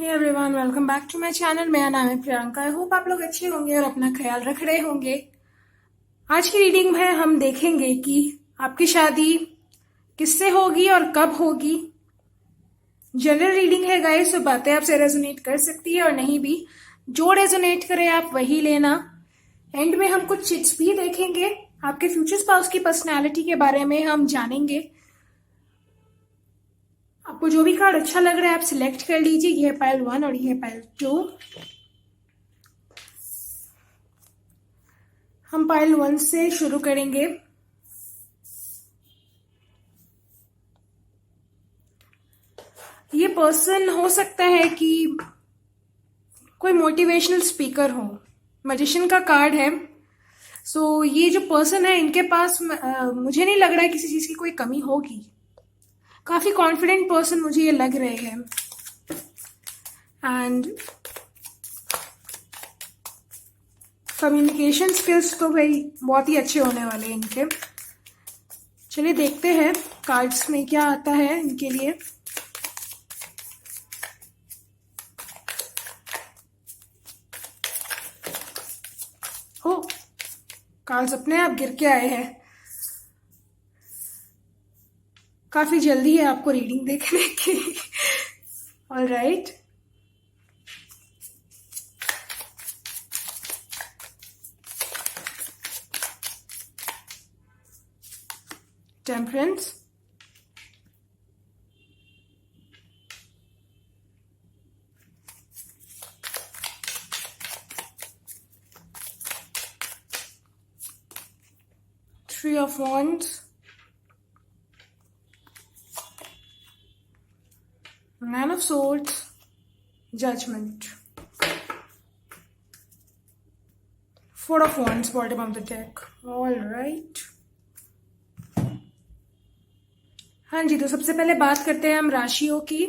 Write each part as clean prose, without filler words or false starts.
Hey everyone, welcome back to my channel. मेरा नाम है प्रियंका। आई होप आप लोग अच्छे होंगे और अपना ख्याल रख रहे होंगे। आज की रीडिंग में हम देखेंगे कि आपकी शादी किससे होगी और कब होगी। जनरल रीडिंग है गाइस, तो बातें आपसे रेजोनेट कर सकती है और नहीं भी। जो रेजोनेट करे आप वही लेना। एंड में हम कुछ चिट्स भी देखेंगे। आपके फ्यूचर स्पाउस की पर्सनैलिटी के बारे में हम जानेंगे। आपको जो भी कार्ड अच्छा लग रहा है आप सिलेक्ट कर लीजिए। ये है पाइल 1 और ये है पाइल 2। हम पाइल 1 से शुरू करेंगे। ये पर्सन हो सकता है कि कोई मोटिवेशनल स्पीकर हो। मैजिशियन का कार्ड है। सो ये जो पर्सन है इनके पास मुझे नहीं लग रहा है किसी चीज की कोई कमी होगी। काफी कॉन्फिडेंट पर्सन मुझे ये लग रहे हैं। एंड कम्युनिकेशन स्किल्स तो भाई बहुत ही अच्छे होने वाले हैं इनके। चलिए देखते हैं कार्ड्स में क्या आता है इनके लिए। हो, कार्ड्स अपने आप गिर के आए हैं। काफी जल्दी है आपको रीडिंग देखने की। Alright, temperance, three of wands, man of swords, judgement, four of wands bottom of the deck. Alright, हाँ जी, तो सबसे पहले बात करते हैं हम राशियों की।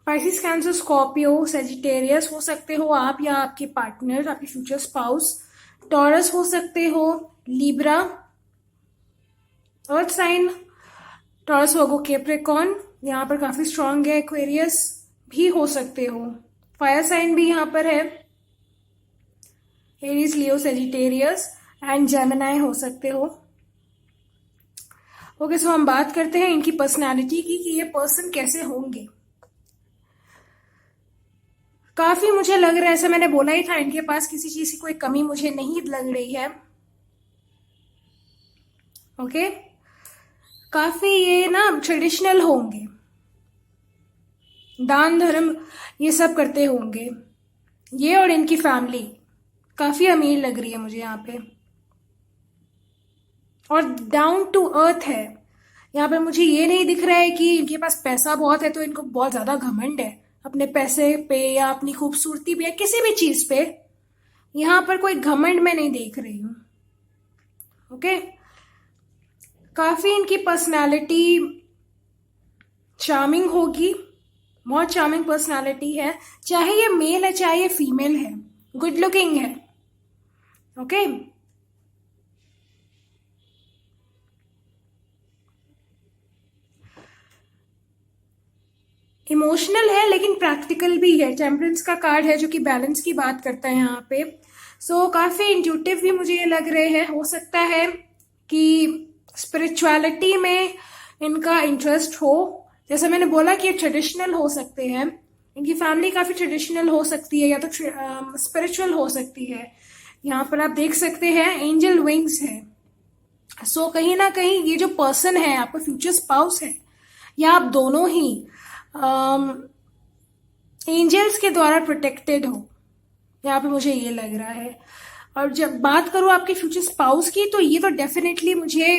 पाइसिस, कैंसर, स्कॉर्पियो, सेजिटेरियस हो सकते हो आप या आपके पार्टनर, आपके फ्यूचर स्पाउस। टॉरस हो सकते हो, लिब्रा, अर्थ साइन, टॉरस, वर्गो, कैप्रिकॉर्न, यहाँ पर काफी स्ट्रांग है। एक्वेरियस भी हो सकते हो। फायर साइन भी यहाँ पर है, Aries, Leo, Sagittarius and Gemini हो सकते हो। ओके, सो हम बात करते हैं इनकी पर्सनालिटी की कि ये पर्सन कैसे होंगे। काफी मुझे लग रहा है, ऐसा मैंने बोला ही था, इनके पास किसी चीज की कोई कमी मुझे नहीं लग रही है। ओके, काफी ये ना ट्रेडिशनल होंगे, दान धर्म ये सब करते होंगे ये। और इनकी फैमिली काफी अमीर लग रही है मुझे यहाँ पे, और डाउन टू अर्थ है। यहाँ पे मुझे ये नहीं दिख रहा है कि इनके पास पैसा बहुत है तो इनको बहुत ज्यादा घमंड है अपने पैसे पे या अपनी खूबसूरती पे या किसी भी चीज पे। यहाँ पर कोई घमंड मैं नहीं देख रही हूँ। ओके, काफी इनकी पर्सनालिटी चार्मिंग होगी, बहुत चार्मिंग पर्सनालिटी है। चाहे ये मेल है चाहे ये फीमेल है, गुड लुकिंग है। ओके, इमोशनल है लेकिन प्रैक्टिकल भी है। टेम्परेंस का कार्ड है जो कि बैलेंस की बात करता है यहाँ पे। सो काफी इंट्यूटिव भी मुझे ये लग रहे हैं। हो सकता है कि स्पिरिचुअलिटी में इनका इंटरेस्ट हो। जैसा मैंने बोला कि ये ट्रेडिशनल हो सकते हैं, इनकी फैमिली काफी ट्रेडिशनल हो सकती है या तो स्पिरिचुअल हो सकती है। यहाँ पर आप देख सकते हैं एंजल विंग्स है। सो कहीं ना कहीं ये जो पर्सन है आपका फ्यूचर स्पाउस है या आप दोनों ही एंजल्स के द्वारा प्रोटेक्टेड हो, यहाँ पे मुझे ये लग रहा है। और जब बात करूं आपके फ्यूचर स्पाउस की तो ये तो डेफिनेटली मुझे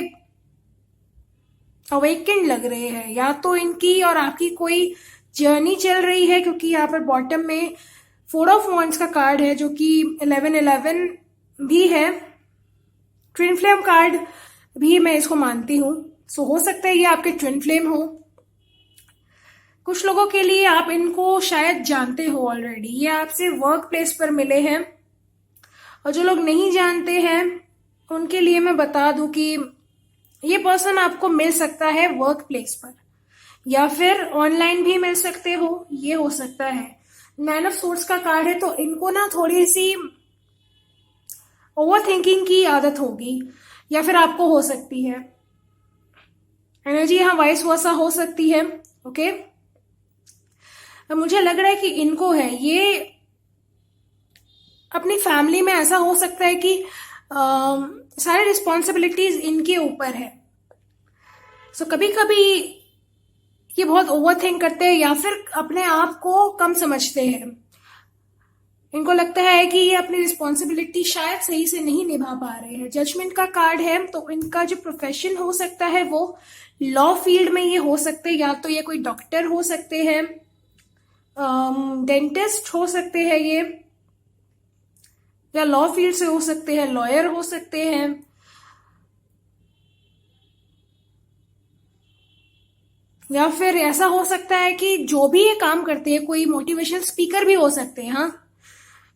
अवेकेंड लग रहे हैं। या तो इनकी और आपकी कोई जर्नी चल रही है, क्योंकि यहाँ पर बॉटम में फोर ऑफ वॉन्ड्स का कार्ड है जो कि 1111 भी है। ट्विन फ्लेम कार्ड भी मैं इसको मानती हूँ। सो हो सकता है ये आपके ट्विन फ्लेम हो। कुछ लोगों के लिए आप इनको शायद जानते हो ऑलरेडी, ये आपसे वर्क प्लेस पर मिले हैं। और जो लोग नहीं जानते हैं उनके लिए मैं बता दूं कि ये पर्सन आपको मिल सकता है वर्क प्लेस पर। या फिर ऑनलाइन भी मिल सकते हो, ये हो सकता है। 9 ऑफ सोर्ड्स का कार्ड है, तो इनको ना थोड़ी सी ओवर थिंकिंग की आदत होगी, या फिर आपको हो सकती है। एनर्जी यहाँ वाइस वर्सा हो सकती है। ओके, अब मुझे लग रहा है कि इनको है ये अपनी फैमिली में ऐसा हो सकता है कि सारी रिस्पॉन्सिबिलिटीज इनके ऊपर है। सो कभी कभी ये बहुत ओवर थिंक करते हैं या फिर अपने आप को कम समझते हैं। इनको लगता है कि ये अपनी रिस्पॉन्सिबिलिटी शायद सही से नहीं निभा पा रहे हैं। जजमेंट का कार्ड है, तो इनका जो प्रोफेशन हो सकता है वो लॉ फील्ड में ये हो सकते हैं, या तो ये कोई डॉक्टर हो सकते हैं, डेंटिस्ट हो सकते हैं ये, या लॉ फील्ड से हो सकते हैं, लॉयर हो सकते हैं, या फिर ऐसा हो सकता है कि जो भी ये काम करते हैं कोई मोटिवेशनल स्पीकर भी हो सकते हैं। हाँ,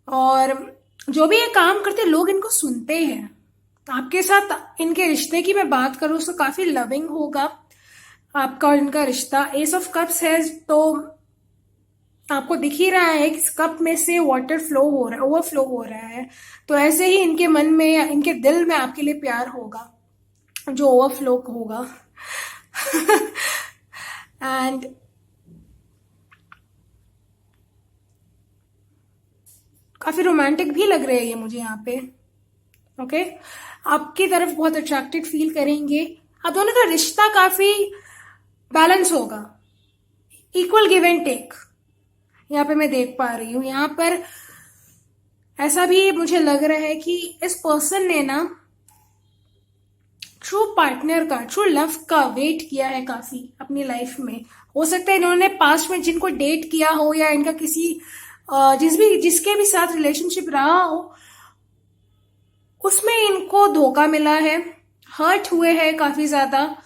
और जो भी ये काम करते हैं लोग इनको सुनते हैं। आपके साथ इनके रिश्ते की मैं बात करूं तो काफी लविंग होगा आपका और इनका रिश्ता। एस ऑफ कप्स है, तो आपको दिख ही रहा है कि इस कप में से वाटर फ्लो हो रहा है, ओवरफ्लो हो रहा है। तो ऐसे ही इनके मन में या इनके दिल में आपके लिए प्यार होगा जो ओवरफ्लो होगा। एंड काफी रोमांटिक भी लग रहे हैं ये मुझे यहाँ पे। ओके, आपकी तरफ बहुत अट्रैक्टेड फील करेंगे। आप दोनों का रिश्ता काफी बैलेंस होगा, इक्वल गिव एंड टेक यहाँ पे मैं देख पा रही हूँ। यहाँ पर ऐसा भी मुझे लग रहा है कि इस पर्सन ने ना ट्रू पार्टनर का, ट्रू लव का वेट किया है काफी अपनी लाइफ में। हो सकता है इन्होंने पास्ट में जिनको डेट किया हो या इनका किसी जिसके भी साथ रिलेशनशिप रहा हो उसमें इनको धोखा मिला है, हर्ट हुए हैं काफी ज्यादा।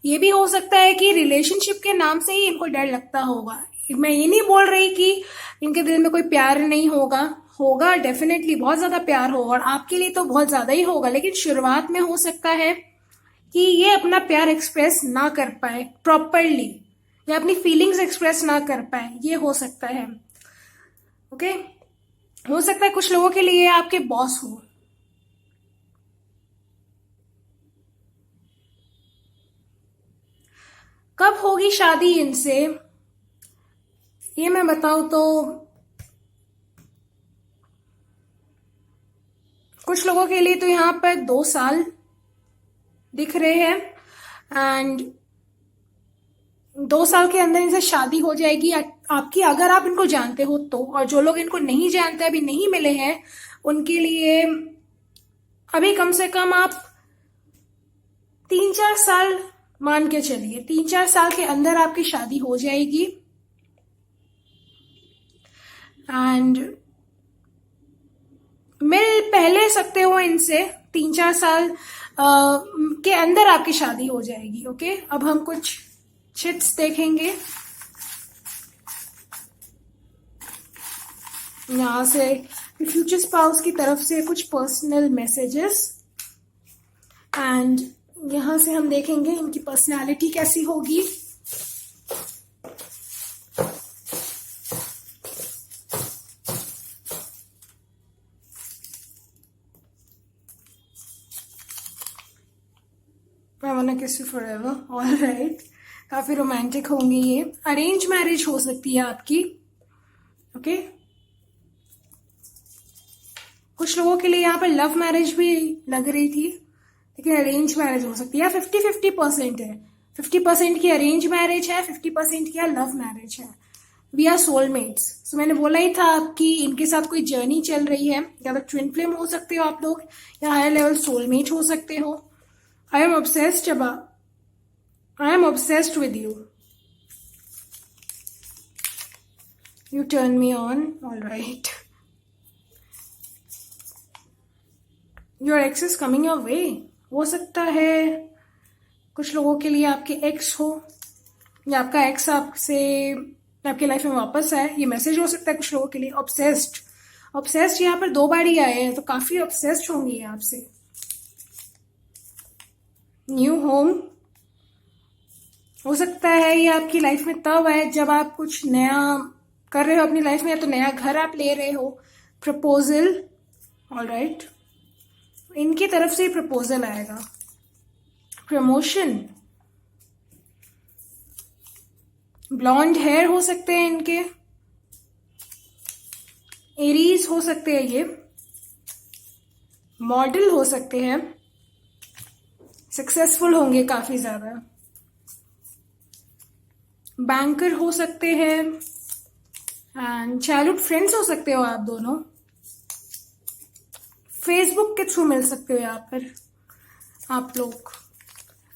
ये भी हो सकता है कि रिलेशनशिप के नाम से ही इनको डर लगता होगा। मैं ये नहीं बोल रही कि इनके दिल में कोई प्यार नहीं होगा, होगा डेफिनेटली, बहुत ज्यादा प्यार होगा और आपके लिए तो बहुत ज्यादा ही होगा। लेकिन शुरुआत में हो सकता है कि ये अपना प्यार एक्सप्रेस ना कर पाए प्रॉपरली, या अपनी फीलिंग्स एक्सप्रेस ना कर पाए, ये हो सकता है। ओके, हो सकता है कुछ लोगों के लिए आपके बॉस हो। कब होगी शादी इनसे, ये मैं बताऊं तो कुछ लोगों के लिए तो यहाँ पर 2 साल दिख रहे हैं, एंड 2 साल के अंदर इनसे शादी हो जाएगी आपकी, अगर आप इनको जानते हो तो। और जो लोग इनको नहीं जानते, अभी नहीं मिले हैं, उनके लिए अभी कम से कम आप 3-4 साल मान के चलिए, 3-4 साल के अंदर आपकी शादी हो जाएगी। एंड मिल पहले सकते हो इनसे, 3-4 साल के अंदर आपकी शादी हो जाएगी। ओके, अब हम कुछ चिट्स देखेंगे यहां से फ्यूचर स्पाउस की तरफ से कुछ पर्सनल मैसेजेस, एंड यहां से हम देखेंगे इनकी पर्सनालिटी कैसी होगी। I wanna kiss you forever, all right। काफी रोमांटिक होंगे ये। अरेंज मैरिज हो सकती है आपकी। ओके, कुछ लोगों के लिए यहाँ पर लव मैरिज भी लग रही थी, लेकिन अरेंज मैरिज हो सकती है। 50-50% है, 50% की अरेंज मैरिज है, 50% की लव मैरिज है। We are soulmates. सो मैंने बोला ही था आपकी इनके साथ कोई जर्नी चल रही है, या तो ट्विन फ्लेम हो सकते हो आप लोग, या हायर लेवल सोलमेट हो सकते हो। I am obsessed with you. You turn me on, all right. Your ex is coming your way. हो सकता है कुछ लोगों के लिए आपके एक्स हो, या आपका एक्स आपसे आपकी लाइफ में वापस आए, ये मैसेज हो सकता है कुछ लोगों के लिए। ऑब्सेस्ड यहाँ पर 2 बार ही आए हैं, तो काफी ऑब्सेस्ड होंगे ये आपसे। न्यू होम, हो सकता है ये आपकी लाइफ में तब आए जब आप कुछ नया कर रहे हो अपनी लाइफ में, या तो नया घर आप ले रहे हो, प्रपोजल। ऑलराइट, इनकी तरफ से प्रपोजल आएगा, प्रमोशन, ब्लॉन्ड हेयर हो सकते हैं इनके, एरीज हो सकते हैं, ये मॉडल हो सकते हैं, सक्सेसफुल होंगे काफी ज्यादा, बैंकर हो सकते हैं, एंड चाइल्डहुड फ्रेंड्स हो सकते हो आप दोनों, फेसबुक के थ्रू मिल सकते हो यहाँ पर आप लोग,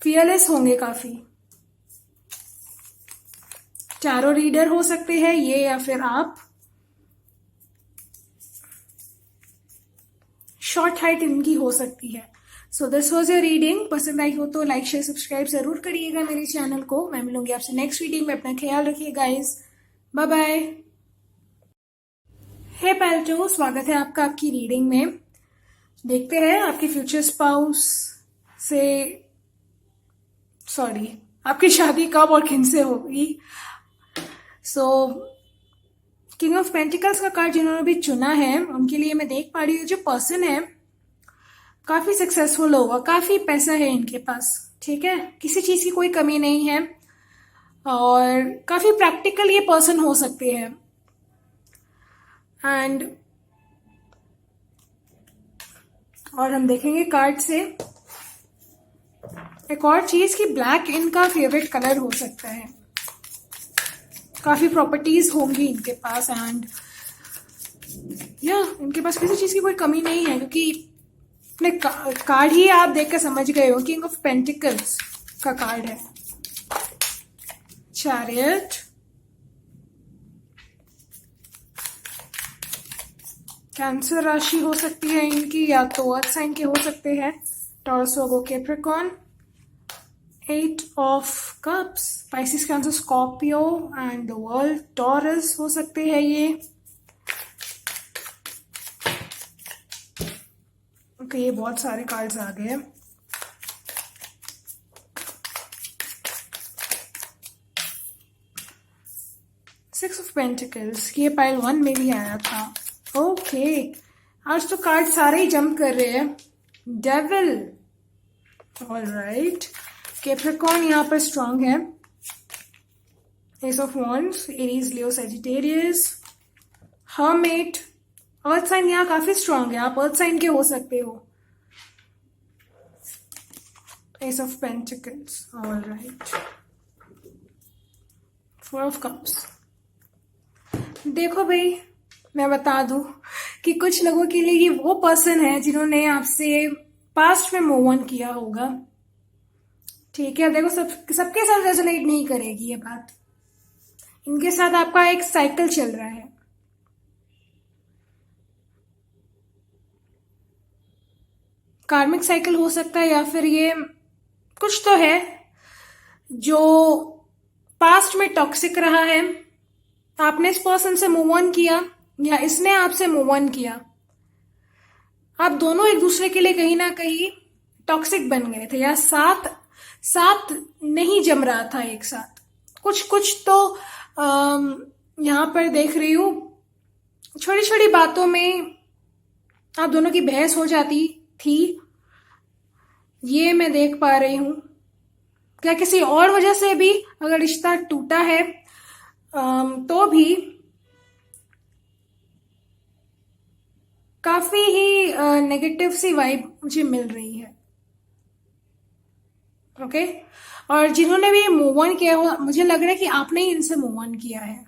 फियरलेस होंगे काफी, टैरो रीडर हो सकते हैं ये या फिर आप, शॉर्ट हाइट इनकी हो सकती है। So this was your reading. पसंद आई हो तो लाइक शेयर सब्सक्राइब जरूर करिएगा मेरे चैनल को। मैं मिलूंगी आपसे नेक्स्ट रीडिंग में। अपना ख्याल रखिए गाइज, बाय बाय। हे पैल्टो, स्वागत है आपका आपकी रीडिंग में। देखते हैं आपके फ्यूचर स्पाउस से, सॉरी, आपकी शादी कब और किन से होगी। सो किंग ऑफ पेंटिकल्स का कार्ड जिन्होंने भी चुना है उनके लिए मैं देख पा रही हूँ जो पर्सन है काफी सक्सेसफुल होगा, काफी पैसा है इनके पास, ठीक है, किसी चीज की कोई कमी नहीं है, और काफी प्रैक्टिकल ये पर्सन हो सकते हैं। एंड और हम देखेंगे कार्ड से एक और चीज कि ब्लैक इनका फेवरेट कलर हो सकता है, काफी प्रॉपर्टीज होंगी इनके पास, एंड या इनके पास किसी चीज की कोई कमी नहीं है, क्योंकि अपने कार्ड ही आप देख कर समझ गए हो, किंग ऑफ पेंटिकल्स का कार्ड है, चैरियट, कैंसर राशि हो सकती है इनकी, या तो अर्थ साइन के हो सकते हैं, Taurus Virgo Capricorn, 8 of Cups, Pisces, Cancer, Scorpio and the World, Taurus हो सकते हैं ये। ओके, ये बहुत सारे कार्ड्स आ गए। Six of Pentacles, ये पाइल 1 में भी आया था। ओके, आज तो कार्ड सारे ही जंप कर रहे हैं। डेविल, ऑलराइट, कैप्रिकॉर्न यहाँ पर स्ट्रांग है, ace of wands, Aries, Leo, Sagittarius, hermit, earth sign यहाँ काफी स्ट्रांग है, आप अर्थ साइन के हो सकते हो, S of pentacles, alright, 4 of cups. देखो भाई, मैं बता दूं कि कुछ लोगों के लिए ये वो पर्सन है जिन्होंने आपसे पास्ट में मूव ऑन किया होगा, ठीक है। देखो, सबके साथ रेजोनेट नहीं करेगी ये बात, इनके साथ आपका एक साइकिल चल रहा है, कार्मिक साइकिल हो सकता है, या फिर ये कुछ तो है जो पास्ट में टॉक्सिक रहा है, आपने इस पर्सन से मूव ऑन किया या इसने आपसे मूव ऑन किया, आप दोनों एक दूसरे के लिए कहीं ना कहीं टॉक्सिक बन गए थे, या साथ नहीं जम रहा था एक साथ, कुछ तो यहाँ पर देख रही हूँ, छोटी छोटी बातों में आप दोनों की बहस हो जाती थी, ये मैं देख पा रही हूँ। क्या किसी और वजह से भी अगर रिश्ता टूटा है तो भी काफी ही नेगेटिव सी वाइब मुझे मिल रही है, ओके। और जिन्होंने भी मूव ऑन किया हो, मुझे लग रहा है कि आपने ही इनसे मूव ऑन किया है,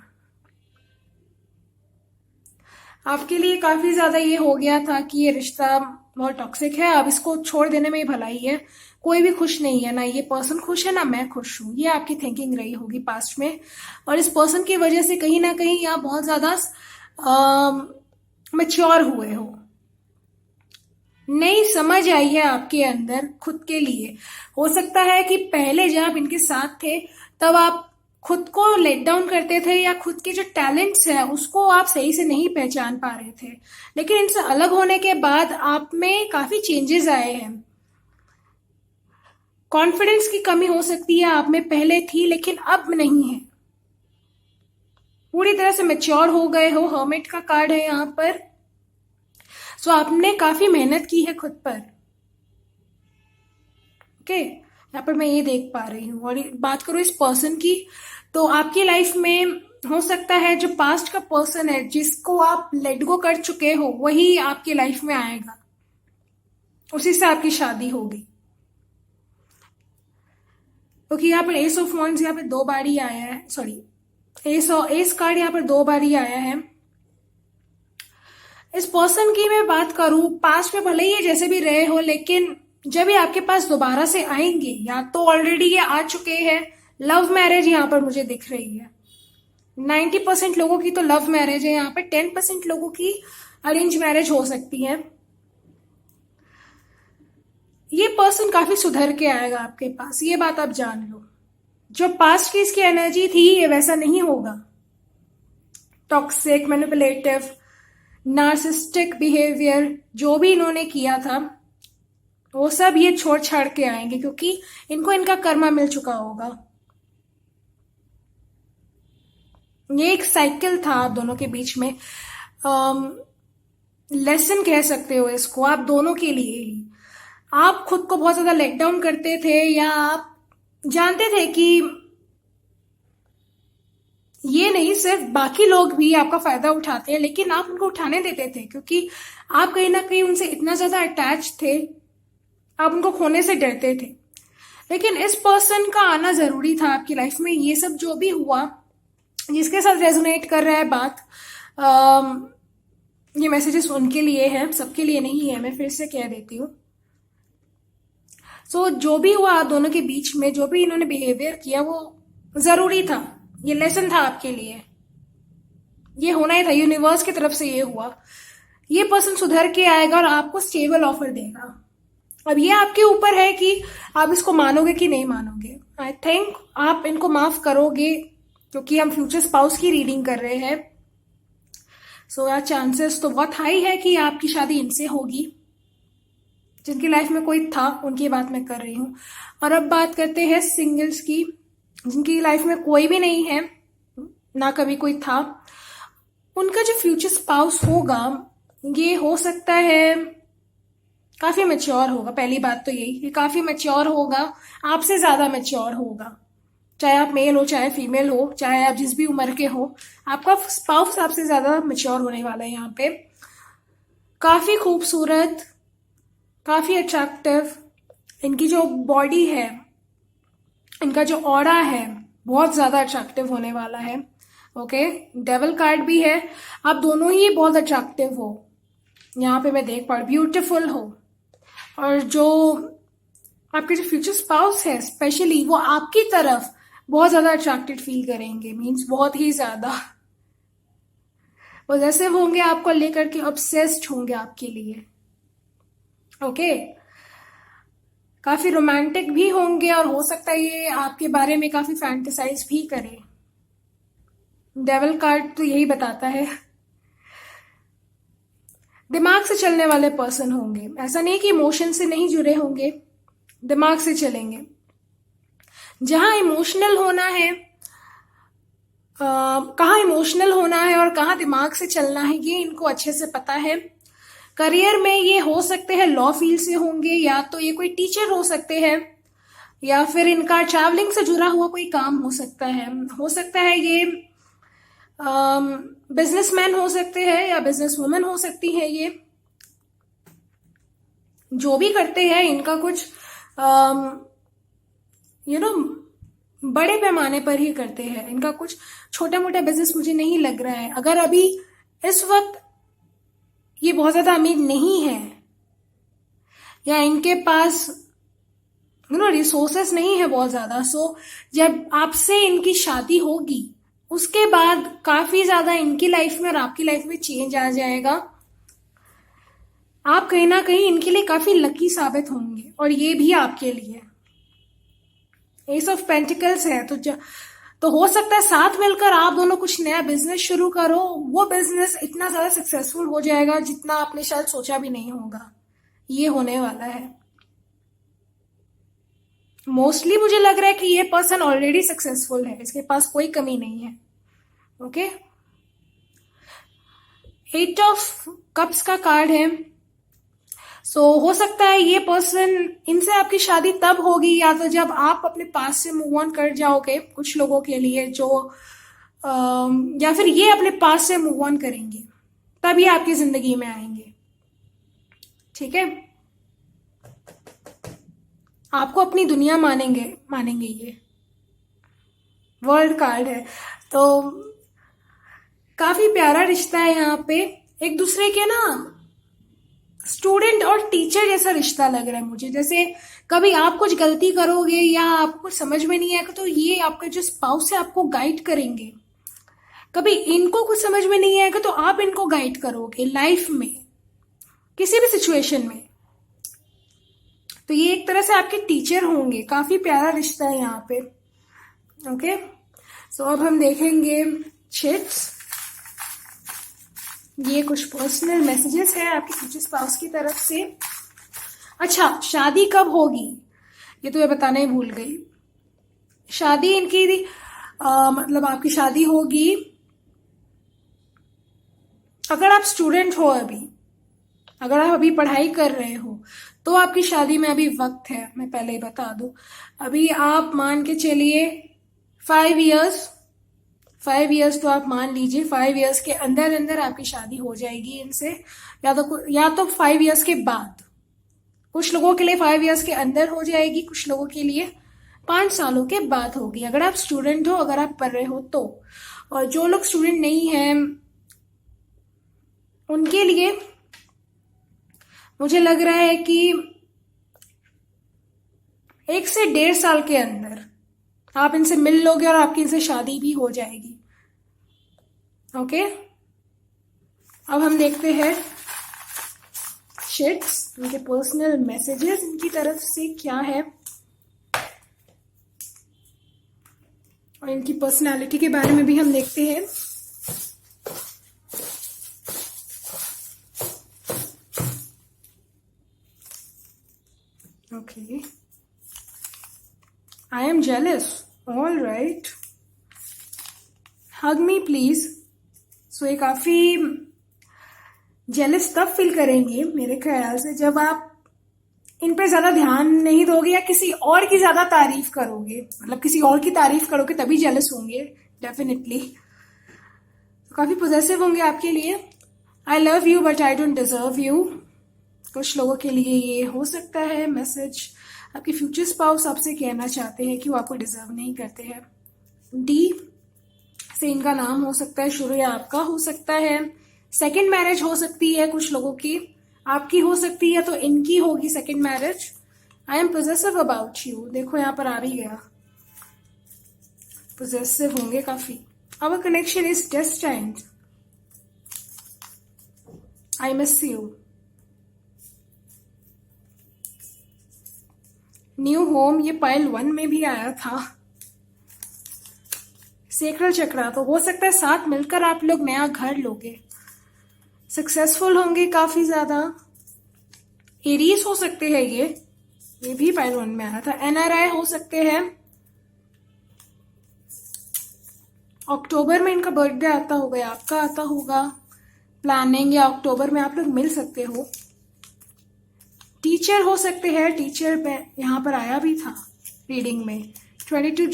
आपके लिए काफी ज्यादा ये हो गया था कि ये रिश्ता बहुत टॉक्सिक है, अब इसको छोड़ देने में ही भलाई है, कोई भी खुश नहीं है, ना ये पर्सन खुश है ना मैं खुश हूं, ये आपकी थिंकिंग रही होगी पास्ट में, और इस पर्सन की वजह से कहीं ना कहीं आप बहुत ज्यादा मैच्योर हुए हो, नई समझ आई है आपके अंदर खुद के लिए। हो सकता है कि पहले जब इनके साथ थे तब आप खुद को लेट डाउन करते थे, या खुद के जो टैलेंट्स है उसको आप सही से नहीं पहचान पा रहे थे, लेकिन इनसे अलग होने के बाद आप में काफी चेंजेस आए हैं, कॉन्फिडेंस की कमी हो सकती है आप में, पहले थी लेकिन अब नहीं है। पूरी तरह से मेच्योर हो गए हो। हर्मिट का कार्ड है यहाँ पर। सो आपने काफी मेहनत की है खुद पर। ओके, यहाँ पर मैं ये देख पा रही हूँ। और बात करूँ इस पर्सन की, तो आपकी लाइफ में हो सकता है जो पास्ट का पर्सन है जिसको आप लेट गो कर चुके हो, वही आपकी लाइफ में आएगा, उसी से आपकी शादी होगी। क्योंकि यहाँ पर एस ऑफ वॉन्ड्स यहाँ पे 2 बार ही आया है, सॉरी एस कार्ड यहाँ पर 2 बार ही आया है। इस पर्सन की मैं बात करूं, पास्ट में भले ही ये जैसे भी रहे हो, लेकिन जब ये आपके पास दोबारा से आएंगे, या तो ऑलरेडी ये आ चुके हैं। लव मैरिज यहाँ पर मुझे दिख रही है। 90% लोगों की तो लव मैरिज है, यहाँ पे 10% लोगों की अरेंज मैरिज हो सकती है। ये पर्सन काफी सुधर के आएगा आपके पास, ये बात आप जान लो। जो पास्ट की इसकी एनर्जी थी, ये वैसा नहीं होगा। टॉक्सिक, मैनिपुलेटिव, नार्सिस्टिक बिहेवियर जो भी इन्होंने किया था, वो सब ये छोड़ छाड़ के आएंगे, क्योंकि इनको इनका कर्मा मिल चुका होगा। ये एक साइकिल था आप दोनों के बीच में। लेसन कह सकते हो इसको, आप दोनों के लिए ही। आप खुद को बहुत ज्यादा लेट डाउन करते थे, या आप जानते थे कि ये नहीं सिर्फ बाकी लोग भी आपका फायदा उठाते हैं, लेकिन आप उनको उठाने देते थे, क्योंकि आप कहीं ना कहीं उनसे इतना ज्यादा अटैच थे, आप उनको खोने से डरते थे। लेकिन इस पर्सन का आना जरूरी था आपकी लाइफ में। ये सब जो भी हुआ, जिसके साथ रेजोनेट कर रहा है बात, ये मैसेजेस उनके लिए है, सबके लिए नहीं है, मैं फिर से कह देती हूँ। सो जो भी हुआ आप दोनों के बीच में, जो भी इन्होंने बिहेवियर किया, वो जरूरी था। ये लेसन था आपके लिए, ये होना ही था, यूनिवर्स की तरफ से ये हुआ। ये पर्सन सुधर के आएगा और आपको स्टेबल ऑफर देगा। अब ये आपके ऊपर है कि आप इसको मानोगे कि नहीं मानोगे। आई थिंक आप इनको माफ करोगे, क्योंकि हम फ्यूचर स्पाउस की रीडिंग कर रहे हैं। सो यार, चांसेस तो बहुत हाई है कि आपकी शादी इनसे होगी। जिनकी लाइफ में कोई था, उनकी बात मैं कर रही हूँ। और अब बात करते हैं सिंगल्स की, जिनकी लाइफ में कोई भी नहीं है, ना कभी कोई था। उनका जो फ्यूचर स्पाउस होगा, ये हो सकता है काफी मैच्योर होगा। पहली बात तो यही कि काफी मैच्योर होगा, आपसे ज्यादा मैच्योर होगा। चाहे आप मेल हो, चाहे फीमेल हो, चाहे आप जिस भी उम्र के हो, आपका स्पाउस आपसे ज्यादा मैच्योर होने वाला है। यहाँ पे काफी खूबसूरत, काफी अट्रैक्टिव, इनकी जो बॉडी है, इनका जो ऑरा है, बहुत ज्यादा अट्रैक्टिव होने वाला है। ओके, डेविल कार्ड भी है। आप दोनों ही बहुत अट्रैक्टिव हो, यहाँ पे मैं देख पा रही, ब्यूटिफुल हो। और जो आपके जो फ्यूचर स्पाउस है स्पेशली, वो आपकी तरफ बहुत ज्यादा अट्रैक्टेड फील करेंगे, मीन्स बहुत ही ज्यादा पॉजेसिव होंगे, आपको लेकर के ऑब्सेस्ड होंगे आपके लिए। ओके, काफी रोमांटिक भी होंगे, और हो सकता है ये आपके बारे में काफी फैंटेसाइज भी करे। डेविल कार्ड तो यही बताता है। दिमाग से चलने वाले पर्सन होंगे, ऐसा नहीं कि इमोशन से नहीं जुड़े होंगे, दिमाग से चलेंगे। जहां इमोशनल होना है, कहाँ इमोशनल होना है और कहाँ दिमाग से चलना है, ये इनको अच्छे से पता है। करियर में ये हो सकते हैं लॉ फील्ड से होंगे, या तो ये कोई टीचर हो सकते हैं, या फिर इनका ट्रैवलिंग से जुड़ा हुआ कोई काम हो सकता है। हो सकता है ये बिजनेसमैन हो सकते हैं, या बिजनेस वुमन हो सकती है। ये जो भी करते हैं, इनका कुछ बड़े पैमाने पर ही करते हैं। इनका कुछ छोटा मोटा बिजनेस मुझे नहीं लग रहा है। अगर अभी इस वक्त ये बहुत ज्यादा अमीर नहीं है, या इनके पास रिसोर्सेस नहीं है बहुत ज्यादा, सो जब आपसे इनकी शादी होगी, उसके बाद काफी ज्यादा इनकी लाइफ में और आपकी लाइफ में चेंज आ जाएगा। आप कहीं ना कहीं इनके लिए काफी लकी साबित होंगे, और ये भी आपके लिए। एस ऑफ पेंटिकल्स है, तो हो सकता है साथ मिलकर आप दोनों कुछ नया बिजनेस शुरू करो। वो बिजनेस इतना ज्यादा सक्सेसफुल हो जाएगा जितना आपने शायद सोचा भी नहीं होगा। ये होने वाला है। मोस्टली मुझे लग रहा है कि ये पर्सन ऑलरेडी सक्सेसफुल है, इसके पास कोई कमी नहीं है। ओके, 8 ऑफ कप्स का कार्ड है। हो सकता है ये पर्सन, इनसे आपकी शादी तब होगी या तो जब आप अपने पास से मूव ऑन कर जाओगे, कुछ लोगों के लिए जो या फिर ये अपने पास से मूव ऑन करेंगे, तब ये आपकी जिंदगी में आएंगे। ठीक है, आपको अपनी दुनिया मानेंगे ये। वर्ल्ड कार्ड है, तो काफी प्यारा रिश्ता है यहाँ पे, एक दूसरे के ना स्टूडेंट और टीचर जैसा रिश्ता लग रहा है मुझे। जैसे कभी आप कुछ गलती करोगे या आपको कुछ समझ में नहीं आएगा तो ये आपका जो स्पाउस है आपको गाइड करेंगे। कभी इनको कुछ समझ में नहीं आएगा तो आप इनको गाइड करोगे लाइफ में, किसी भी सिचुएशन में। तो ये एक तरह से आपके टीचर होंगे। काफी प्यारा रिश्ता है यहाँ पे। ओके, सो अब हम देखेंगे चिट्स। ये कुछ पर्सनल मैसेजेस है आपके फ्यूचर स्पाउस की तरफ से। अच्छा, शादी कब होगी ये तो मैं बताना ही भूल गई। शादी इनकी मतलब आपकी शादी होगी अगर आप स्टूडेंट हो, अगर आप अभी पढ़ाई कर रहे हो तो आपकी शादी में अभी वक्त है। मैं पहले ही बता दूं, अभी आप मान के चलिए 5 इयर्स तो आप मान लीजिए 5 इयर्स के अंदर अंदर आपकी शादी हो जाएगी इनसे, या तो 5 इयर्स के बाद। कुछ लोगों के लिए 5 इयर्स के अंदर हो जाएगी, कुछ लोगों के लिए 5 सालों के बाद होगी, अगर आप स्टूडेंट हो, अगर आप पढ़ रहे हो तो। और जो लोग स्टूडेंट नहीं हैं उनके लिए मुझे लग रहा है कि 1 से 1.5 साल के अंदर आप इनसे मिल लोगे और आपकी इनसे शादी भी हो जाएगी। ओके, अब हम देखते हैं शिट्स, इनके पर्सनल मैसेजेस इनकी तरफ से क्या है और इनकी पर्सनालिटी के बारे में भी हम देखते हैं। Okay, I am jealous, all right, hug me please. So ये काफी जेलस तब फील करेंगे मेरे ख्याल से जब आप इन पे ज्यादा ध्यान नहीं दोगे या किसी और की ज्यादा तारीफ करोगे, मतलब किसी और की तारीफ करोगे तभी जेलस होंगे डेफिनेटली। काफी पॉजेसिव होंगे आपके लिए। I love you but I don't deserve you, कुछ लोगों के लिए ये हो सकता है मैसेज। आपके फ्यूचर स्पाउस आपसे कहना चाहते हैं कि वो आपको डिजर्व नहीं करते हैं। डी से इनका नाम हो सकता है शुरू, या आपका हो सकता है। सेकंड मैरिज हो सकती है कुछ लोगों की, आपकी हो सकती है तो इनकी होगी second marriage. I am possessive about you, देखो यहाँ पर आ भी गया, पोजेसिव होंगे काफी। Our connection is destined, I miss you. New home, ये पाइल 1 में भी आया था। सेक्रल चक्रा, तो हो सकता है साथ मिलकर आप लोग नया घर लोगे, सक्सेसफुल होंगे काफी ज्यादा। एरीज हो सकते हैं ये भी पाइल 1 में आया था। एनआरआई हो सकते हैं, अक्टूबर में इनका बर्थडे आता होगा या आपका आता होगा, प्लानिंग या अक्टूबर में आप लोग मिल सकते हो। टीचर हो सकते हैं, टीचर पे यहाँ पर आया भी था रीडिंग में। 22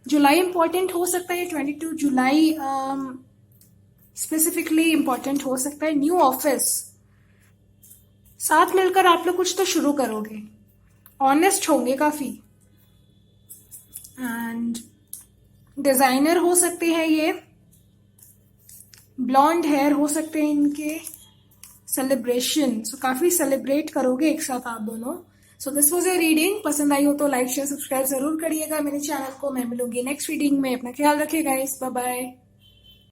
जुलाई इंपॉर्टेंट हो सकता है, 22 जुलाई स्पेसिफिकली इंपॉर्टेंट हो सकता है। न्यू ऑफिस, साथ मिलकर आप लोग कुछ तो शुरू करोगे, ऑनेस्ट होंगे काफी। एंड डिजाइनर हो सकते हैं ये, ब्लॉन्ड हेयर हो सकते हैं इनके। सेलिब्रेशन, सो काफी सेलिब्रेट करोगे एक साथ आप दोनों। So this was your reading. पसंद आई हो तो लाइक शेयर सब्सक्राइब जरूर करिएगा मेरे चैनल को। मैं मिलूंगी नेक्स्ट रीडिंग में, अपना ख्याल रखिएगा गाइस, बाय बाय।